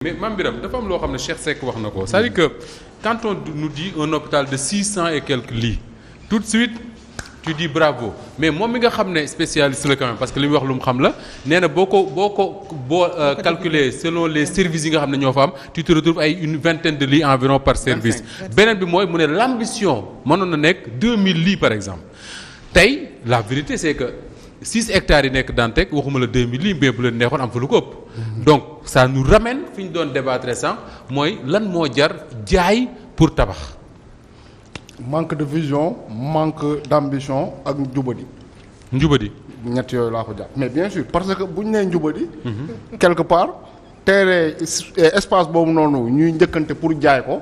mais Mame Birame dafa am loo xam ne Cheikh Seck wax na ko c'est-à-dire que quand on nous dit un hôpital de 600 et quelques lits tout de suite tu dis bravo mais moom mi nga xam ne spécialiste la quand même parce que li muy wax lu mu xam la nee na boo calculer selon les services yi nga xam ne ñoo fa am tu te retrouves ay une vingtaine de lits environ par service beneen bi mooy mu ne l'ambition mënoon na nekk 2000 lits par exemple tey la vérité c'est que 6 hectares yi nekk Dantec waxuma la 2000 lits mais bu leen neexoon am fa lu ko ëpp donc ça nous ramène fi ñu doon débattre sànq mooy lan moo jar jaay pour tabax. manque de vision manque d'ambition ak njubadi. njubadi. ñett yooyu laa ko jàpp mais bien sûr parce que bu ñu nee njubadi. quelque part terrain espace boobu noonu ñuy njëkkante pour jaay ko.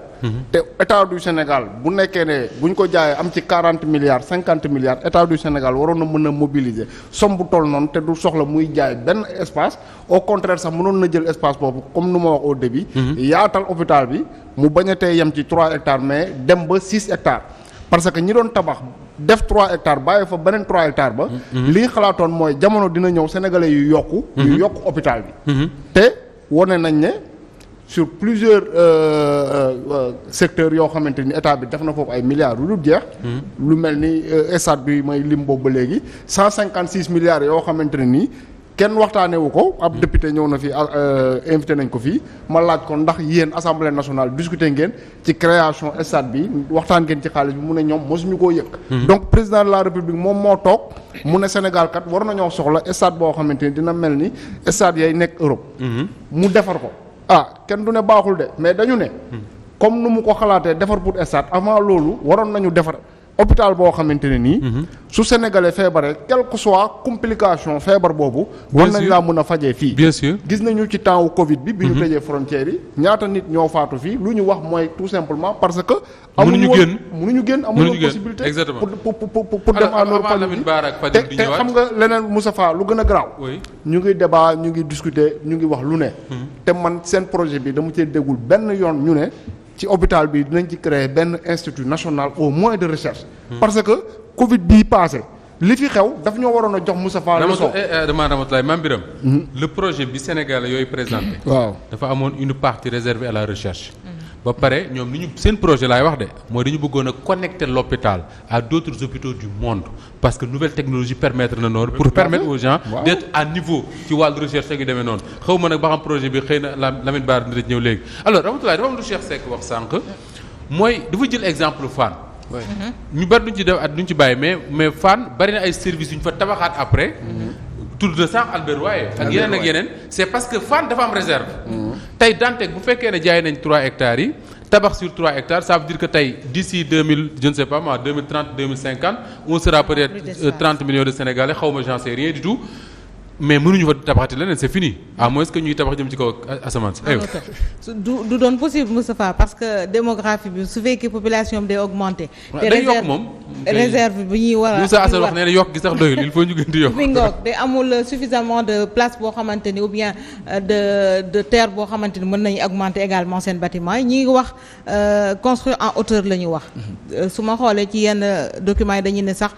te état du Sénégal bu nekkee ne bu ñu ko jaayee am ci 40 milliards 50 milliards état du Sénégal waroon na mën a mobiliser somme bu toll noonu te du soxla muy jaay benn espace au contraire sax mënoon na jël espace boobu comme nu ma wax au début. yaatal hôpital bi mu bañ a tee yem ci 3 hectares mais dem ba 6 hectares. parce que ñi doon tabax def 3 hectares bàyyi fa beneen 3 hectares ba. li ñu xalaatoon mooy jamono dina ñëw sénégalais yu yokku. yu yokk hôpital bi. te wane nañ ne sur plusieurs secteurs yoo xamante ni état bi def na foofu ay milliards lu dul jeex. lu mel ni stade bi may lim boobu ba léegi 156 milliards yoo xamante ne nii. kenn waxtaanee wu ko ab député ñëw na fi invité nañ ko fii ma laaj ko ndax yéen assemblée nationale discuter ngeen ci création stade bi waxtaan ngeen ci xaalis bi mu ne ñoom mosuñu koo yëg. donc président de la république moom moo toog mu ne Sénégal kat war nañoo soxla stade boo xamante ni dina mel ni stade yay nekk Europe. mu defar ko kenn du ne baaxul de mais dañu ne. comme nu mu ko xalaatee defar pour stade avant loolu waroon nañu defar. hôpital boo xamante ne nii. su sénégalais feebaree quelle que soit complication feebar boobu. war nañ laa mën a fajee fii. bien sûr gis nañu ci temps wu Covid bi. bi ñu tëjee frontières yi ñaata nit ñoo faatu fii lu ñu wax mooy tout simplement parce que. mënuñu génn amuñu possibilité. exactement pour dem en Europe te xam nga leneen Moustapha lu gën a garaaw. ñu ngi débat ñu ngi discuter ñu ngi wax lu ne. te man seen projet bi dama cee déggul benn yoon ñu ne. ci hôpital bi dinañ ci créer benn institut national au moins de recherche. parce que Covid bii passé li fi xew daf ñoo waroon a jox Moustapha leçon. dama Ramatoulaye Mame Birame le projet bi Sénégal yooyu présenté. waaw dafa amoon une partie réservée à la recherche. ba pare ñoom li ñu seen projet laay wax de mooy dañu bëggoon a connecter l'hôpital à d'autres hôpitaux du monde parce que nouvelle technologie permettre na noonu pour permettre aux gens d'être à niveau ci wàllu recherche ak yu demee noonu xaw ma nag ba xam projet bi xëy na Lamine Bara dina ñëw léegi alors Ramatoulaye dafa am lu Cheikh Seck wax sànq mooy dafa jël exemple Fann ñu bari duñ ci def at duñ ci bàyyi mais Fann bari na ay services yu ñu fa tabaxaat après tudd na sax Albert Royer ak yeneen c'est parce que Fann dafa am réserve tey Dantec bu fekkee ne jaay nañ 3 hectares yi tabax sur 3 hectares ça veut dire que tey d'ici 2000 je ne sais pas moi 2030 2050 on sera peut-être 30 millions de Sénégalais xaw ma j'en sais rien du tout mais mënuñu fa tabaxati leneen c'est fini à moins que ñuy tabax jëm ci kaw asamaan si. du doon possible Moustapha parce que démographie bi su fekkee population bi day augmenter. day yokk moom réserve bi ñuy war a. Moussa Assane wax nee na yokk gi sax doyul il faut ñu gën di yokk. mi ngoog te amul suffisamment de place boo xamante ni ou bien de terre boo xamante ni mën nañu augmenter également seen bâtiment yi ñi ngi wax construire en hauteur la ñu wax. su ma xoolee ci yenn documents yi dañuy ne sax.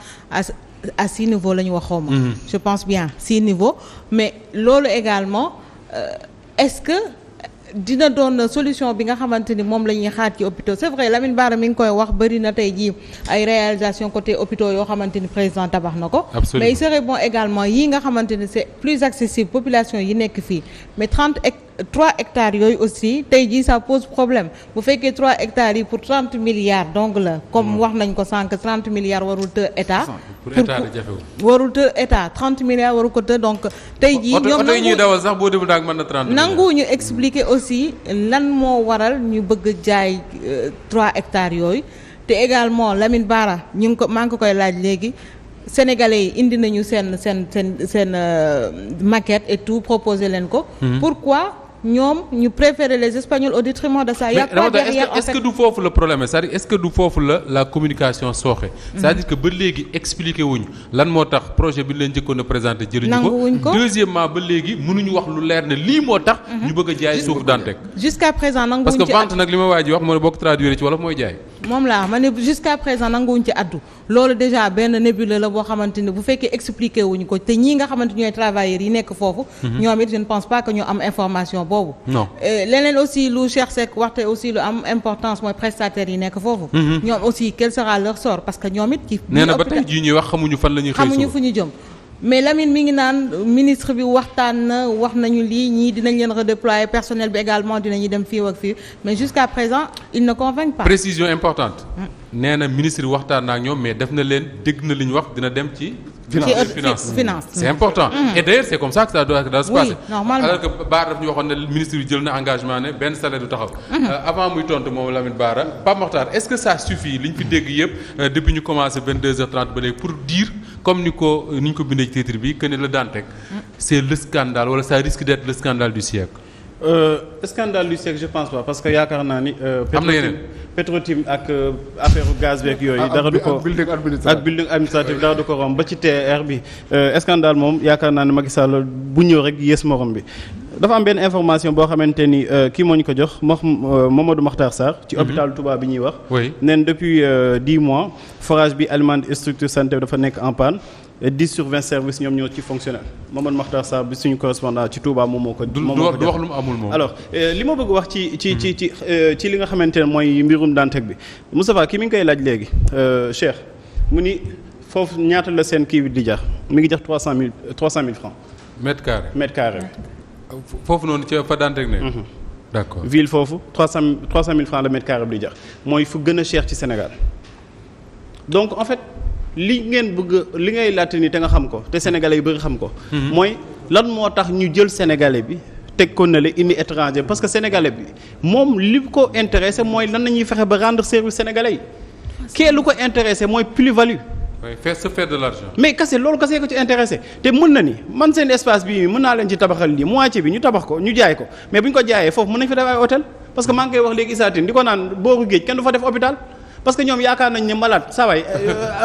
à 6 niveaux la ñu wax xawma je pense bien 6 niveaux mais loolu également est-ce que dina doon solution bi nga xamante ni moom la ñuy xaar ci hôpitaux c'est vrai Lamine Bara mi ngi koy wax bari na tey jii ay réalisation côté hôpitaux yoo xamante ni président tabax na ko mais il serait bon également yii nga xamante ni c'est plus accessible population yi nekk fii mais 3 hectares yooyu aussi tey jii ça pose problème bu fekkee 3 hectares yi pour 30 milliards donc la comme wax nañ ko sànq 30 milliards warul të état warul të état 30 milliards warul ko të donc tey jii ñoom oto yi ñuy dawal sax boo demul daal mën na 30 nangu ñu expliquer aussi lan moo waral ñu bëgg jaay 3 hectares yooyu te également Lamine Bara ñu ngi ko maa ngi ko koy laaj léegi Sénégalais yi indi nañu seen maquette et tout proposé leen ko pourquoi ñoom ñu préférer les Espagnols au détriment de ça. Est-ce que du foofu le problème c'est-à-dire est-ce que du foofu la communication sooxe. c'est-à-dire que ba léegi expliquer wuñ lan moo tax projet bi leen njëkkoon a présenté jëluñu ko deuxièmement ba léegi mënuñu wax lu leer ne lii moo tax. ñu bëgg a jaay suuf Dantec. jusqu'à présent nanguwuñ parce que vente nag li ma waa ji wax moo ne bokk traduire ci wolof mooy jaay. moom laa ma ne jusqu'à présent nanguwuñ ci addu loolu déjà benn nébuleux la boo xamante ni bu fekkee expliqué wuñu ko te ñii nga xamante ñooy travailleurs yi nekk foofu. ñoom it je ne pense pas que ñu am information boobu. non leneen aussi lu Cheikh Seck waxte aussi lu am importance mooy prestataires yi nekk foofu. ñoom aussi quel sera leur sort parce que ñoom it. ci nee na ba tey jii ñuy wax xamuñu fan la ñuy xëy xamuñu fu ñu jëm. mais Lamine mi ngi naan ministre bi waxtaan na wax nañu lii ñii dinañ leen redéployer personnel bi également dinañu dem fii ak fii mais jusqu'à présent ils ne convainquent pas. précision importante. nee na ministre bi waxtaan na ak ñoom mais def na leen dégg na li ñu wax dina dem ci. finance c'est important. et d'ailleurs c'est comme ça que ça doit se passer. normalement alors que Bara daf ñu waxoon ne ministre bi jël na engagement ne benn salaire du taxaw. avant muy tontu moom Lamine Bara Pape Makhtar est-ce que ça suffit li ñu fi dégg yëpp depuis ñu commencé 22h30 ba léegi pour dire comme ni ñu ko bindee ci titre bi que ne le Dantec c'est le scandale wala ça risque d'être le scandale du siècle. Scandale du siècle je pense pas parce que yaakaar naa ni. am na yeneen Petrotim ak affaire gaz beeg yooyu. dara du ko ak building administratif dara du ko romb ba ci TR bi scandale moom yaakaar naa ne Macky Sall bu ñëw rek yées morom bi. dafa am benn information boo xamante ni kii moo ñu ko jox Mamadou Makhtar Sarr. ci hôpital Touba bi ñuy wax. oui neen depuis 10 mois forage bi alimente structure sanitaire dafa nekk en panne. 10 sur 20 services ñoom ñoo ci fonctionnel Mamadou Makhtar Sarr bi suñu correspondant ci Touba moom moo ko. du wax lu mu amul moom. alors li ma bëgg wax ci li nga xamante ne mooy mbirum Dantec bi Moustapha kii mi ngi koy laaj léegi Cheikh mu ni foofu ñaata la seen kii bi di jar mi ngi jar 300 000 francs. mètre carré. foofu noonu ca fa Dantec ne. d'accord ville foofu 300 000 francs le mètre carré bi di jar mooy fu gën a cher ci Sénégal donc en fait. li ngeen bëgg li ngay laajte ni te nga xam ko te sénégalais yu bëri xam ko. mooy lan moo tax ñu jël sénégalais bi teg ko na la indi étranger parce que sénégalais bi moom li ko intéressé mooy lan la ñuy fexe ba rendre service sénégalais yi. kee lu ko intéressé mooy plus-value. oui faire de l'argent. mais kase loolu kase ko ci intéressé te mën na ni man seen espace bii mën naa leen ci tabaxal lii moitié bi ñu tabax ko ñu jaay ko mais bu ñu ko jaayee foofu mën nañ fa def ay hôtel parce que maa ngi koy wax léegi Issa Tine di ko naan booru géej kenn du fa def hôpital. parce que ñoom yaakaar nañ ne malade saa waay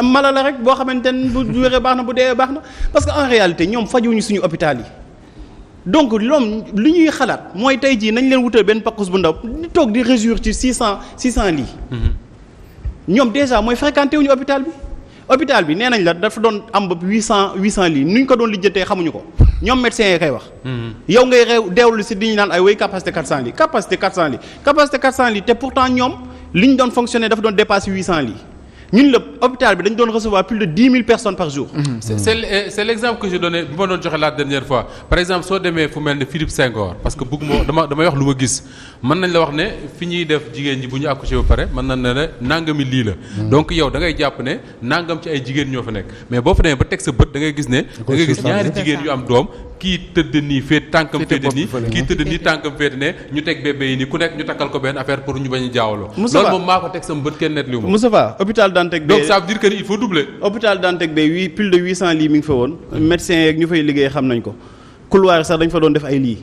mala la rek boo xamante ne bu wéree baax na bu dee baax na parce que en réalité ñoom fajuñu suñu hôpital yi donc loom li ñuy xalaat mooy tey jii nañ leen wutal benn pakkus bu ndaw di toog di réjouir ci 600 lits. ñoom déjà mooy fréquenté wuñu hôpital bi nee nañ la dafa doon am ba 800 lits nuñ ko doon lijjatee xamuñu ko ñoom médecins yi koy wax. yow ngay deewlu si di ñu naan ay way capacité 400 lits capacité 400 lits te pourtant ñoom. li ñu doon fonctionner dafa doon dépasser 800 lits ñun la hôpital bi dañu doon recevoir plus de 10 000 personnes par jour. c'est l'exemple que je donnais bi ma doon joxe la dernière fois par exemple soo demee fu mel ne Philippe Senghor parce que bëgg moo damay wax lu ma gis mën nañ la wax ne fi ñuy def jigéen ñi bu ñu accouché ba pare mën nañ ne nangami lii la. donc yow da ngay jàpp ne nangam ci ay jigéen ñoo fa nekk mais boo fa demee ba teg sa bët da ngay gis ne. da ngay gis ñaari jigéen yu am doom. kii tëdd nii féet tànkam féete nii kii tëdd nii tànkam féete ne ñu teg bébé yi nii ku nekk ñu takkal ko benn affaire pour ñu bañ a jaawaloo. loolu moom maa ko teg sama bët kenn net li mu. Moustapha hôpital Dantec donc ça veut dire que il faut doubler. hôpital Dantec bi plus de 800 lits mi ngi fa woon. médecins yeeg ñu fay liggéey xam nañ ko. couloir sax dañ fa doon def ay lits.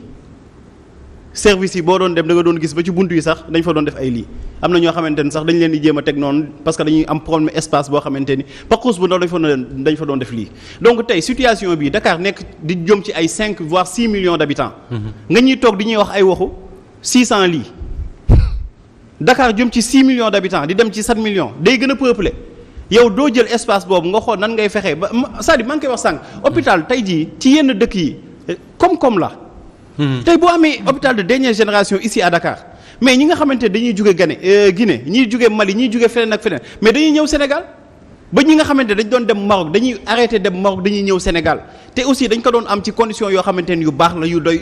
service yi boo doon dem da nga doon gis ba ci buntu yi sax dañ fa doon def ay lits am na ñoo xamante ni sax dañ leen di jéem a teg noonu parce que dañuy am problème espace boo xamante ni pakkus bu ndaw dañ fa doon def lii donc tey situation bii Dakar nekk di jëm ci ay 5 voire 6 millions d'habitants. nga ñuy toog di ñuy wax ay waxu 600 lits Dakar jëm ci 6 millions d'habitants di dem ci 7 millions day gën a peuplé yow doo jël espace boobu nga xool nan ngay fexee ba c'est-à-dire maa ngi koy wax sànq hôpital tey jii ci yenn dëkk yi koom-koom la. tey boo amee hôpital de dernière génération ici à Dakar mais ñi nga xamante dañuy jóge Guinée ñiy jóge Mali ñiy jóge feneen ak feneen mais dañuy ñëw Sénégal ba ñi nga xamante dañ doon dem Maroc dañuy arrêté dem Maroc dañuy ñëw Sénégal te aussi dañ ko doon am ci conditions yoo xamante ne yu baax la yu doy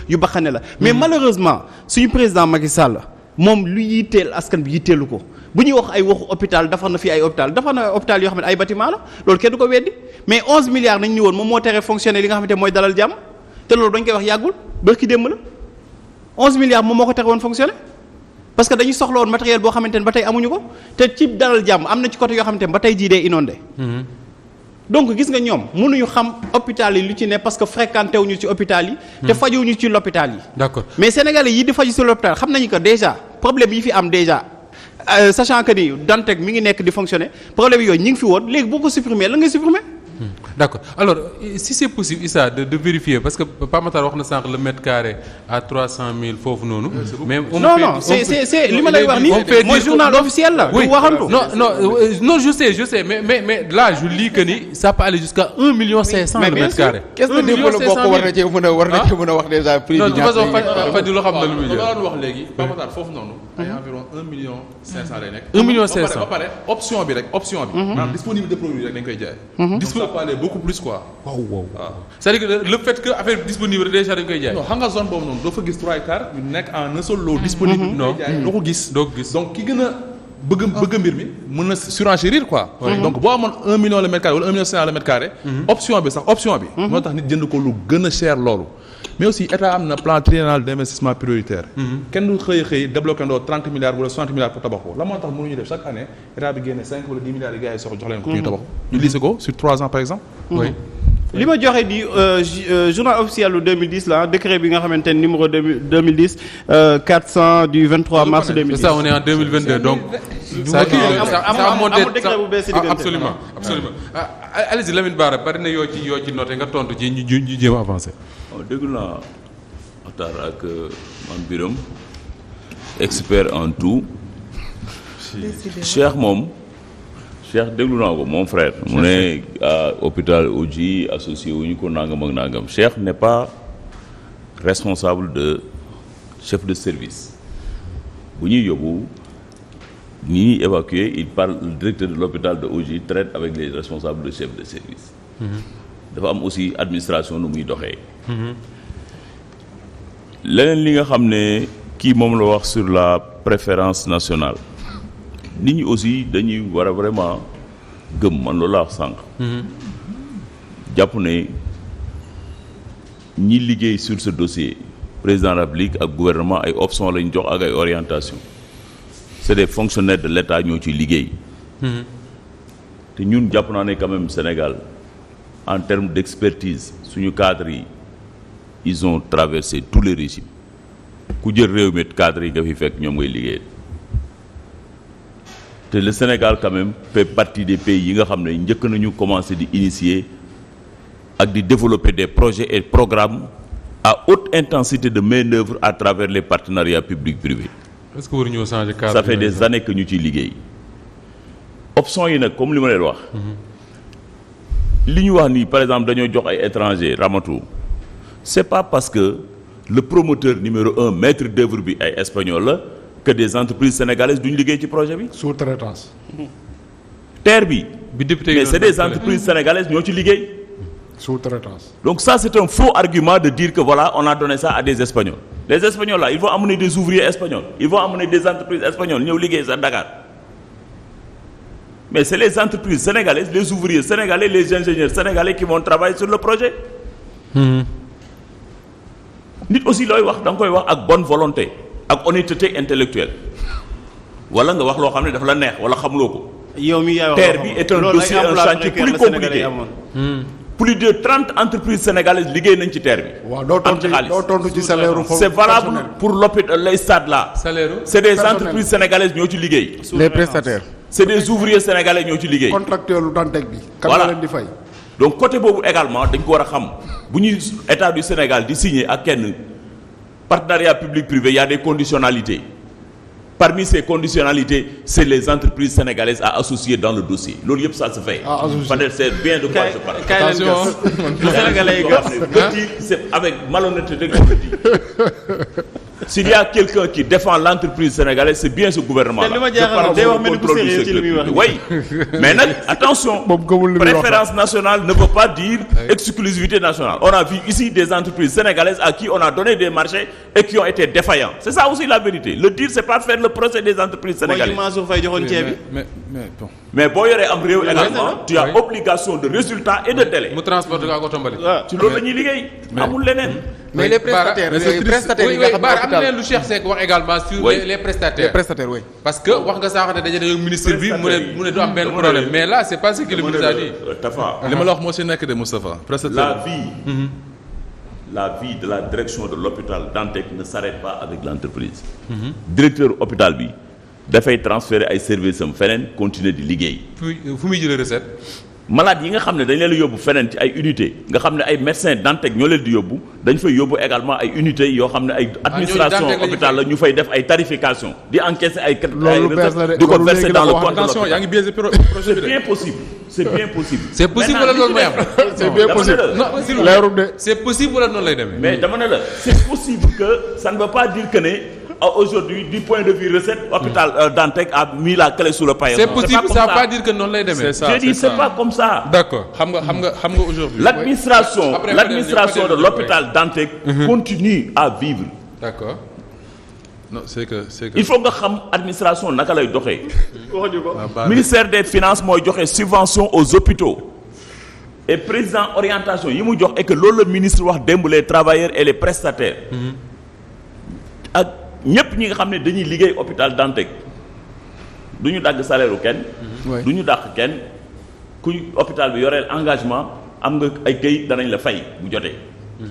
yu baxane la mais malheureusement suñu président Macky Sall moom lu yitteel askan bi yitteelu ko bu ñuy wax ay waxu hôpital dafa na fi ay hôpital dafa na hôpital yoo xam ne ay bâtiment la loolu kenn du ko weddi mais 11 milliards nañ ni woon moom moo tere fonctionner li nga xamante mooy dalal jàmm te loolu dañ koy wax yàggul bërki démb la 11 milliards moom moo ko tere woon fonctionner parce que dañuy soxla woon matériel boo xamante ne ba tey amuñu ko te ci dalal jàmm am na ci côté yoo xamante ne ba tey jii dee inondé donc gis nga ñoom mënuñu xam hôpital yi lu ci ne parce que fréquenté wuñu ci hôpital yi te fajuwuñu ci l'hôpital yi d'accord mais sénégalais yi di faju ci l'hôpital xam nañu que déjà problème yi fi am déjà sachant que ni Dantec mi ngi nekk di fonctionner problème yooyu ñi ngi fi woon léegi boo ko supprimer la ngay supprimer d'accord alors si c'est possible Issa de vérifier parce que Pape Matar wax na sànq le mètre carré à 300 000 foofu noonu. mais non c'est li ma lay wax nii mooy journal officiel la. oui waxantu. non je sais mais là je lis que ni ça peut aller jusqu'à 1,5 million le mètre carré. qu'est-ce que défaut la bokk war na cee mën a wax déjà prix non bi de toute façon Fadilou xam na lu muy jël. doon wax léegi Pape Matar foofu noonu ay environ 1,5 million lay nekk. 1,5 million ba pare option bi maanaam disponibilité produit rek dañ koy jaay. ça peut aller beaucoup plus quoi. waaw c'est-à-dire que le fait que affaire disponible déjà dañ koy jaay. non xam nga zone boobu noonu doo fa gis 3 hectares yu nekk en un seul lot disponible. non doo ko gis. donc ki gën a bëgg mbir mi mën na surenchérir quoi. donc boo amoon 1 million le mètre carré wala 1,5 million le mètre carré. option bi. moo tax nit jënd ko lu gën a cher loolu. mais aussi état am na plan triennal d'investissement prioritaire. kenn du xëy débloqué ndoo 30 milliards wala 60 milliards pour tabax ko la moo tax mënuñu def chaque année état bi génne 5 wala 10 milliards yi gars yi soxla jox leen ko. ñu tabax ñu lissé ko sur 3 ans par exemple. oui. li ma joxe di journal officiel lu 2010 la décret bi nga xamante ne numéro 2010 400 du 23 mars 2010. c'est ça on est en 2022 donc. ça a monté décret bu bees si diggante. absolument. allez-y Lamine Bara bari na yoo ci noté nga tontu ci ñu jéem a avancer. dégg naa waxtaan ak man Biram expert en tout Cheikh déglu naa ko mon frère mu ne hôpital Odji associé wu ñu ko nangam ak nangam Cheikh n'est pas responsable de chef de service bu ñuy yóbbu ni ñuy évacuer il parle le directeur de l'hôpital de Odji traite avec les responsables de chef de service dafa am aussi administration nu muy doxee leneen li nga xam ne kii moom la wax sur la préférence nationale nit ñi aussi dañuy war a vraiment gëm man loolu la wax sànq jàpp ne ñi liggéey sur ce dossier président de la République ak gouvernement ay options lañ jox ak ay orientation c'est des fonctionnaires de l'État ñoo ci liggéey te ñun jàpp naa ne quand même Sénégal en termes d'expertise suñu cadres yi ils ont traversé tous les régimes ku jël réew mi cadres yi nga fi fekk ñoom ngay liggéey te le Sénégal quand même fait partie des pays yi nga xam ne njëkk nañu commencer di initier ak di développer des projets et programmes à haute intensité de main-d'œuvre à travers les partenariats publics-privés. est-ce que waruñoo changer cadre ça fait des années que ñu ciy liggéey option yi nag comme li ma leen wax. li ñu wax nii par exemple dañoo jox ay étrangers Ramatou c'est pas parce que le promoteur numéro 1 maître d'œuvre bi ay espagnol la que des entreprises sénégalaises duñ liggéey ci projet bi. sous-traitance. terre bi. député mais c'est des entreprises sénégalaises ñoo ci liggéey. sous-traitance. donc ça c'est un faux argument de dire que voilà on a donné ça à des espagnols les espagnols là ils vont amener des ouvriers espagnols ils vont amener des entreprises espagnoles ñëw liggéey sa Dakar mais c'est les entreprises sénégalaises les ouvriers sénégalais les ingénieurs sénégalais qui vont travailler sur le projet. nit aussi looy wax da nga koy wax ak bonne volonté ak honnêteté intellectuelle wala nga wax loo xam ne dafa la neex wala xamuloo ko. yow mi yaay wax terre bi est un dossier un chantier plus compliqué. plus de 30 entreprises sénégalaises liggéey nañ ci terre bi. waaw doo tontu ci salaire c'est valable pour l'hôpital les stades là. c'est des entreprises sénégalaises ñoo ci liggéey. les prestataires. c'est des ouvriers sénégalais ñoo ci liggéey. contractuel lu Dantec bi. voilà kan leen di fay. donc côté boobu également dañ ko war a xam bu ñuy état du Sénégal di signer ak kenn partenariat public-privé il y a des conditionnalités. Parmi ces conditionnalités, c'est les entreprises sénégalaises à associer dans le dossier. Loolu yëpp ça se fait. Fadel sait bien de quoi je parle. attention sénégalais yi c'est avec malhonnêteté que je le dis. S'il y a quelqu'un qui défend l'entreprise sénégalaise, c'est bien ce gouvernement-là. li ma jaaxal day wax mel ni ku sérieux ci li muy wax. Oui, mais nag attention, préférence nationale ne veut pas dire exclusivité nationale. On a vu ici des entreprises sénégalaises à qui on a donné des marchés et qui ont été défaillants. C'est ça aussi la vérité. Le dire, c'est pas faire le procès des entreprises sénégalaises. mooy Mansour Faye joxoon ceeb bi. mais boo yoree am réew également, tu as obligation de résultat et de délai. mu transporter ko ak oto mbalit. ci loolu la ñuy liggéey. amul leneen. mais les prestataires yi nga xam ne am na leen lu Cheikh Seck wax également sur les prestataires. les prestataires oui. parce que wax nga sànq ne daje nañu ministre bi mu ne du am benn problème mais là c'est pas ce que le ministre a dit. Tafa li ma la wax moo si nekk de Moustapha. la vie de la direction de l'hôpital Dantec ne s'arrête pas avec l'entreprise. Directeur hôpital bi dafay transférer ay services am feneen continuer di liggéey. fu muy jëlee recette. malade yi nga xam ne dañ leen yóbbu feneen ci ay unité nga xam ne ay médecins Dantec ñoo leen di yóbbu dañ fay yóbbu également ay unités yoo xam ne ay administration hôpital la ñu fay def ay tarification di encaisser ay recettes di ko verser dans le compte de l'hôpital. yaa ngi biaisé projet bi de. c'est bien possible c'est possible wala loolu mooy am. c'est bien possible non leerul de. c'est possible wala noonu lay demee. mais dama ne la c'est possible que ça ne veut pas dire que ne aujourd'hui du point de vue recette hôpital Dantec a mis la clé sous le paillet. c'est possible ça veut pas dire que noonu lay demee. c'est ça je dis c'est pas comme ça. d'accord xam nga aujourd'hui. L'administration Après, de l'hôpital Dantec continue à vivre. d'accord. non c'est que il faut nga xam administration naka lay doxee. waxuñu ko. ministère des finances mooy joxe subvention aux hôpitaux et président orientation yi mu jox et que loolu la ministre wax démb les travailleurs et les prestataires. ak ñépp ñi nga xam ne dañuy liggéey hôpital Dantec du ñu dagg salaire u kenn. du ñu dàq kenn ku hôpital bi yoreel engagement am nga ay këyit danañ la fay bu jotee.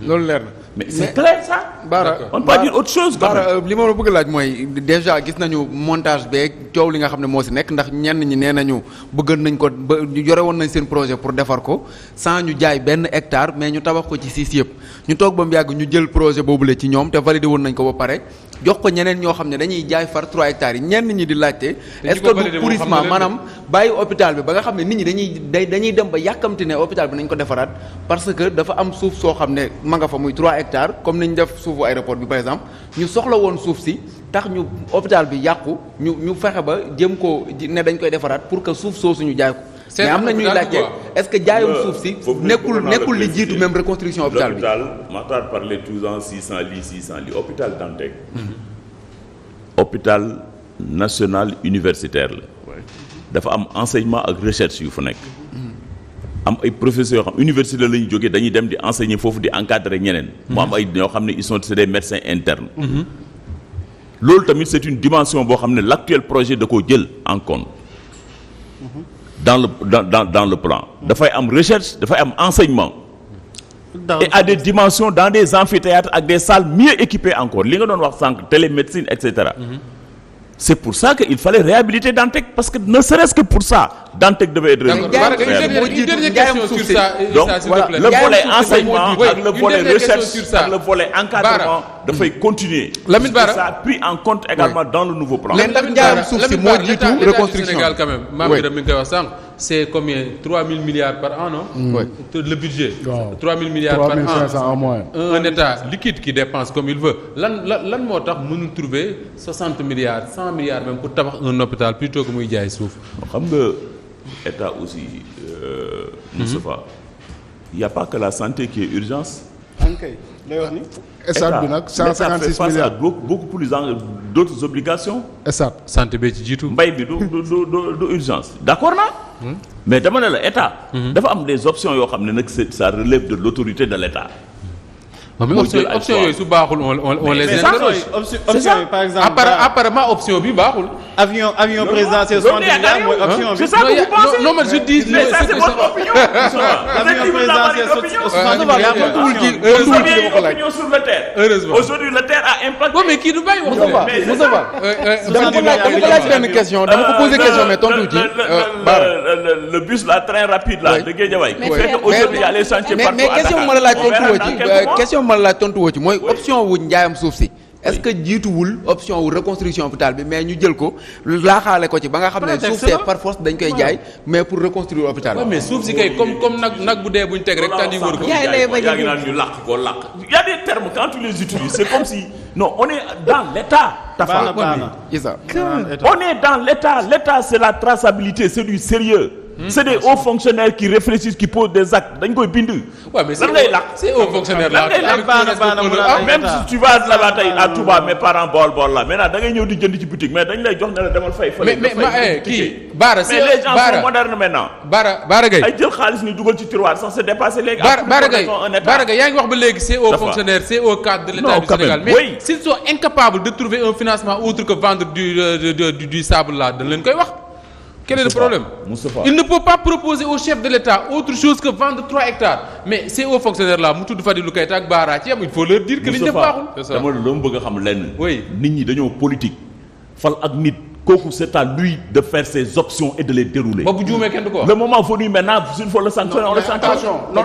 loolu leer na. mais c'est clair ça. Baara on peut pas dire autre chose. Baara li ma la bëgg laaj mooy déjà gis nañu montage beeg coow li nga xam ne moo si nekk ndax ñenn ñi nee nañu bëgg nañ ko ba yore woon nañ seen projet pour defar ko sans ñu jaay benn hectare mais ñu tabax ko ci 6 yëpp ñu toog ba mu yàgg ñu jël projet boobule ci ñoom te validé woon nañ ko ba pare jox ko ñeneen ñoo xam ne dañuy jaay far 3 hectares yi ñenn ñi di laajte. est-ce que du pourrissement maanaam bàyyi hôpital bi ba nga xam ne nit ñi dañuy dem ba yàkkamti ne hôpital bi nañ ko defaraat parce que dafa am suuf soo xam ne ma nga fa muy 3 hectares comme niñ def suufu aéroport bi par exemple ñu soxla woon suuf si tax ñu hôpital bi yàqu ñu fexe ba jëm ko ne dañ koy defaraat pour que suuf soosu ñu jaay ko. mais am na ñuy laajte est-ce que jaayum suuf si nekkul li jiitu même reconstruction hôpital bi. Matar parlait toujours 600 lits hôpital Dantec. hôpital national universitaire la. dafa am enseignement ak recherche yu fa nekk. am ay professeurs yoo xam université la ñu jógee dañuy dem di enseigner foofu di encadrer ñeneen. mu am ay ñoo xam ne c'est des médecins internes. loolu tamit c'est une dimension boo xam ne l'actuel projet da koo jël en compte. dans le plan. dafay am recherche dafay am enseignement. et à des dimensions dans des amphithéâtres ak des salles mieux équipées encore li nga doon wax sànq télémédecine et cetera. c'est pour ça que il fallait réhabiliter Dantec parce que ne serait-ce que pour ça Dantec devait être une dernière question sur ça. donc voilà le volet enseignement ak le volet recherche ak le volet encadrement dafay continuer. Lamine Bara ça a pris en compte également dans le nouveau plan. Lamine Bara suuf si moo jiitu reconstruction Sénégal quand même. Mame Birame mi ngi koy wax sànq c'est combien 3000 milliards par an non. le budget. 3000 milliards par an 3500 en moyenne. un État liquide qui dépense comme il veut lan moo tax mënul trouver 60 milliards 100 milliards même pour tabax un hôpital plutôt que muy jaay suuf. xam nga État aussi. Moustapha il y a pas que la santé qui est urgence. ankay lay wax ni. Esat bi nag 156 milliards beaucoup plus d'autres obligations. Esat santé bee ci jiitu. mbay bi du urgence d'accord naa. mais dama ne la État. dafa am des options yoo xam ne nag ça relève de l'autorité de l'État. mais option yooyu su baaxul on les interroge. option yi par exemple. apparemment option bi baaxul. avion présidentiel 60 milliards mooy option bi. c'est ça que vous pensez. non mais je dis. mais ça c'est votre opinion. avion présidentiel 60 milliards opinion sur le terre. heureusement aujourd'hui le terre a impacté. mais kii du bàyyi wax. Moussa dama ko laaj benn question dama ko poser question mais tontu ci. le bus là train rapide là de Guédiawaye. qui fait que aujourd'hui il y a les chantiers partout mais question ma la laaj tontu woo ci question ma la laaj tontu woo ci mooy option wu njaayam suuf si. est-ce que jiituwul option wu reconstruction hôpital bi mais ñu jël ko laaxaale ko ci ba nga xam ne suuf see par force dañ koy jaay mais pour reconstruire hôpital bi. mais suuf si kay comme nag bu dee buñ teg rek tànn wër ko. yaa ngi naan ñu làq ko làq. il y a des termes quand tu les utilises c'est comme si non on est dans l'état. On est dans l'état. L'état c'est la traçabilité, c'est du sérieux. C'est des hauts fonctionnaires qui réfléchissent, qui posent des actes. dañ koy bind. Ouais, mais c'est hauts fonctionnaires là. Même si tu vas là-bas tey à Touba mes parents bool la maintenant da ngay ñëw di jënd ci boutique mais dañ lay jox ne la demal fay. mais kii Bara mais les gens sont modernes maintenant. Bara Gaye ay jël xaalis ni dugal ci tiroir sax c'est dépassé léegi. Bara Gaye yaa ngi wax ba léegi c'est hauts fonctionnaires c'est hauts cadres de l'État du Sénégal mais s'ils sont incapables de trouver un financement autre que vendre du sable là dañ leen koy wax. Quel est le problème? Moustapha. Il ne peut pas proposer au chef de l'État autre chose que vendre 3 hectares. Mais ces hauts fonctionnaires là mu tudd Fadilou Keita ak Bara ci am il faut leur dire que li ñu def baaxul. dama la bëgg a xam lenn. Oui. nit ñi dañoo politique fal ak nit kooku c'est à lui de faire ses options et de les dérouler. ba bu juumee kenn du ko wax. Le moment venu maintenant s'il faut le sanctionner on le sanctionne. Mais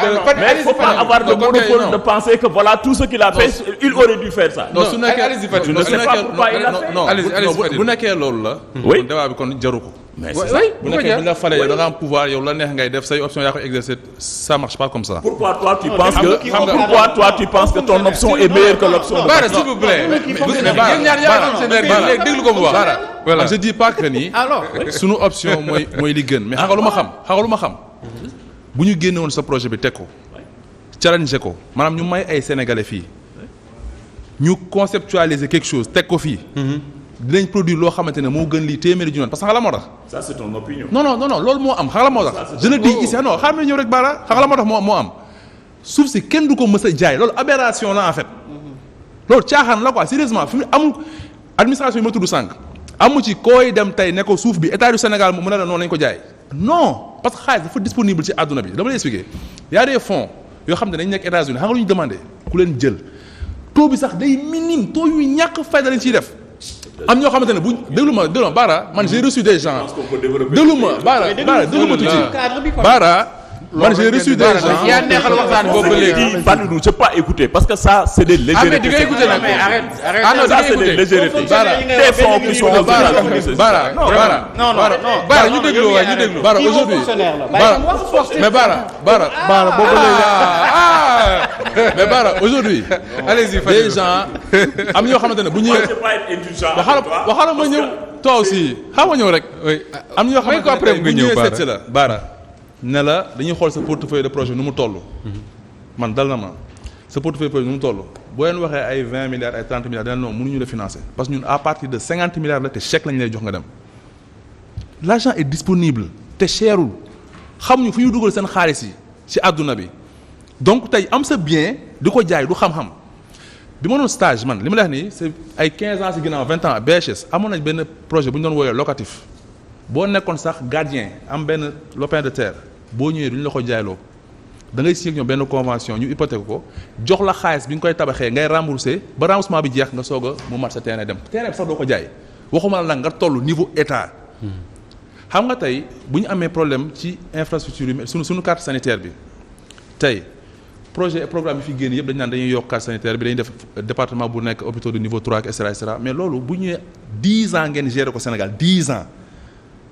il faut pas non, avoir le monopole non. de penser que voilà tout ce qu'il a fait il aurait dû faire ça. non su nekkee je ne sais pas pourquoi il a fait. non bu nekkee loolu la. Oui. débat bi kon jaru ko. Mais c'est ça. bu nekkee bu la falee yow da nga am pouvoir yow la neex ngay def say option yaa ko exercer ça marche pas comme ça. Pourquoi toi tu penses que ton option est meilleure que l'option de Bara s'il vous plaît. yéen ñaar yaa am seen léegi déglu ko mu wax. voilà je dis pas que ni. alors sunu option mooy li gën mais xam nga lu ma xam. bu ñu génne woon sa projet bi teg ko. challenge ko maanaam ñu may ay sénégalais fii. ñu conceptualiser quelque chose teg ko fii. dinañ produire loo xamante ne moo gën lii téeméeri junni parce que xam nga la moo tax. Ça c'est ton opinion. non loolu moo am xam nga la moo tax. je le dis ici non xam nga ñëw rek Bara xam nga la moo tax moo am. suuf si kenn du ko mës a jaay loolu aberration la en fait. loolu caaxaan la quoi sérieusement fi mu amul administration yi ma tudd sànq. amu ci kooy dem tey ne ko suuf bi état du Sénégal mu ne la noonu nañu ko jaay. non parce que xaalis dafa disponible ci àdduna bi dama lay expliquer y a des fonds yoo xam ne dañu nekk États-Unis xam nga lu ñu demandé ku leen jël taux bi sax day minime taux yu ñàkk fayda lañ ciy def. am ñoo xamante ne bu déglu ma Bara man j'ai reçu des gens déglu ma Bara déglu ma tuuti Bara man j'ai reçu des gens yaa neexal waxtaan boobu léegi Badou je pas écouter parce que ça c'est des légèretés. di nga écouter nag mais arrête ah non ça c'est des légèretés. Des fonds qui sont Bara ñu déglu waay ñu déglu Bara aujourd'hui mais Bara boobu léegi mais Bara aujourd'hui allez-y des gens am ñoo xamante ne bu ñëwee waxala ma ñëw toi aussi xam nga ñëw rek am ñoo xamante ne bu ñëwee seet si la Bara ne la dañuy xool sa portefeuille de projet nu mu toll. man dal na ma sa portefeuille de projet nu mu toll boo leen waxee ay 20 milliards ay 30 milliards dana non mënuñu la financer parce que ñun à partir de 50 milliards la te chèque lañ lay jox nga dem. l'argent est disponible te cherul xamuñu fu ñu dugal seen xaalis yi ci àdduna bi donc tey am sa bien di ko jaay du xam-xam bi ma doon stage man li ma la wax nii c'est ay 15 ans ci ginnaaw 20 ans BHS amoon nañ benn projet bu ñu doon woowee locatif boo nekkoon sax gardien am benn lopin de terre. boo ñëwee duñu la ko jaayloo da ngay signé ak ñoom benn convention ñu hypothèque ko jox la xaalis bi nga koy tabaxee ngay rembourser ba remboursement bi jeex nga soog a mu mat sa terrain dem terrain bi sax doo ko jaay waxuma la nag nga toll niveau état. xam nga tey bu ñu amee problème ci infrastructure yi suñu carte sanitaire bi tey projet programme yi fi génn yëpp dañu naan dañuy yokk carte sanitaire bi dañuy def département bu nekk hôpital de niveau 3 et cetera mais loolu bu ñëwee 10 ans ngeen gérer ko Sénégal 10 ans.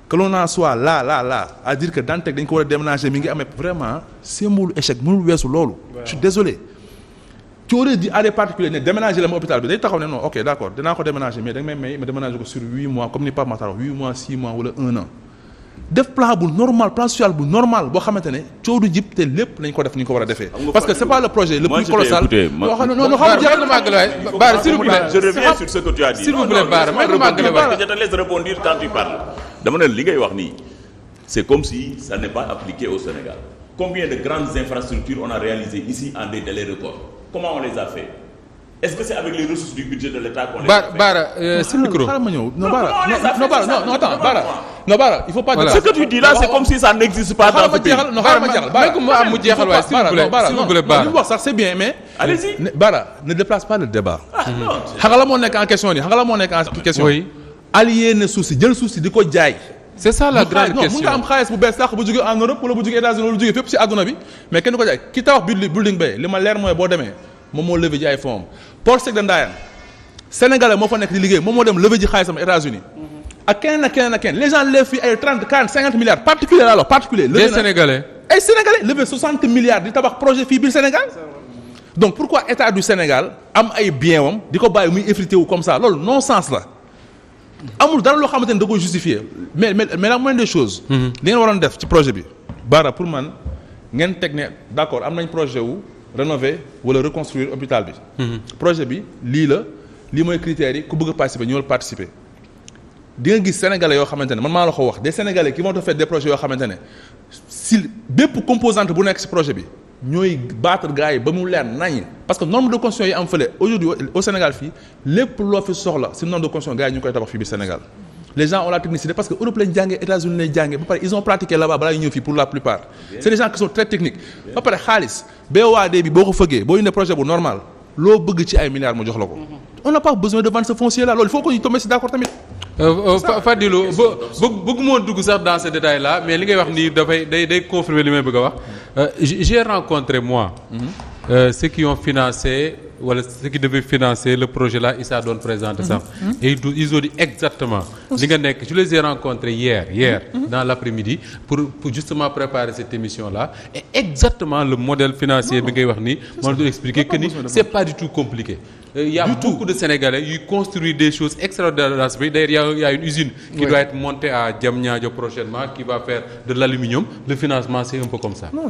que l'on en soit là à dire que Dantec dañ ko war a déménager mi ngi amee vraiment symbole échec mënul weesu loolu. je suis désolé. tu aurais dit à des particuliers ne déménager la ma hôpital bi day taxaw ne non ok d'accord dinaa ko déménager mais da nga may ma déménager ko sur 8 mois comme ni Pape Matar 8 mois 6 mois wala 1 an. def plan bu normal plan social bu normal boo xamante ne coow du jib te lépp nañ ko def ni ñu ko war a defee. parce que c'est pas le projet le plus colossal. non xam nga Bara s'il vous plaît. je reviens sur ce que tu as dit. s'il vous plaît Bara mais je te laisse répondre quand tu parles. dama ne li ngay wax nii c'est comme si ça n'est pas appliqué au Sénégal. Combien de grandes infrastructures on a réalisées ici en des délais records? Comment on les a fait? Est-ce que c'est avec les ressources du budget de l'État qu'on les a fait? Bara, c'est le micro. Non, Bara, il faut pas dire ce que tu dis là, c'est comme si ça n'existe pas dans ce pays. Non, s'il vous plaît, Bara. Ça c'est bien, mais allez-y. Bara, ne déplace pas le débat. Xangala mo nek en question ni, xangala mo nek en question. Oui. Allier ne souci, jël souci diko jaay. C'est ça la grande question. Non, mu nga am xaalis bu bees sax bu jóge en Europe wala bu jóge États-Unis wala bu jóge fépp ci àdduna bi mais kenn ko jaay ki tabax building bay li ma leer mooy boo demee moom moo levé ji ay fonds Port Sec de Ndayane sénégalais moo fa nekk di liggéey moom moo dem levé ji xaalisam États-Unis ak keneen les gens lèvent fii ay 30 40 50 milliards particulier la alors particulier les sénégalais ay sénégalais levé 60 milliards di tabax projet fii biir Sénégal donc pourquoi état du Sénégal am ay bien wam di ko bàyyi muy effrité wu comme ça loolu non sens la amul dara loo xamante ne da koy justifier mais la moindre des choses. li ngeen waroon def ci projet bi. Bara pour man ngeen teg ne d'accord am nañ projet wu rénover wala reconstruire hôpital bi. projet bi lii mooy critères yi ku bëgg a participer ñëwal participer. di nga gis sénégalais yoo xamante ne man maa la ko wax des sénégalais qui vont te faire des projets yoo xamante ne si bépp composante bu nekk ci projet bi. ñooy battre gars yi ba mu leer nañ parce que norme de construction yi am fële aujourd'hui au Sénégal fii lépp loo fi soxla si norme de construction gars yi ñu koy tabax fii biir Sénégal les gens ont la technicité parce que Europe lañ jàngee États-Unis lañ jàngee ba pare ils ont pratiqué là-bas balaa ñu ñëw fii pour la plupart c'est des gens qui sont très techniques ba pare xaalis BOAD bi boo ko fëggee boo indee projet bu normal loo bëgg ci ay milliards mu jox la ko on n'a pas besoin de vendre ce foncier là loolu il faut que ñu tomber si d'accord tamit Fadilou bëgguma woon dugg sax dans ce détail là mais li ngay wax nii dafay day confirmer li may bëgg a wax j'ai rencontré moi ceux qui ont financé wala ceux qui devaient financer le projet là Issa doon présenter ça et ils ont dit exactement li nga nekk je les ai rencontrés hier dans l'après-midi pour justement préparer cette émission là et exactement le modèle financier bi ngay wax nii moo doon expliquer que ni c'est pas du tout compliqué. Il y a beaucoup de Sénégalais qui construisent des choses extraordinaires dans ce pays. D'ailleurs, il y a une usine qui doit être montée à Diamniadio prochainement qui va faire de l'aluminium. Le financement, c'est un peu comme ça.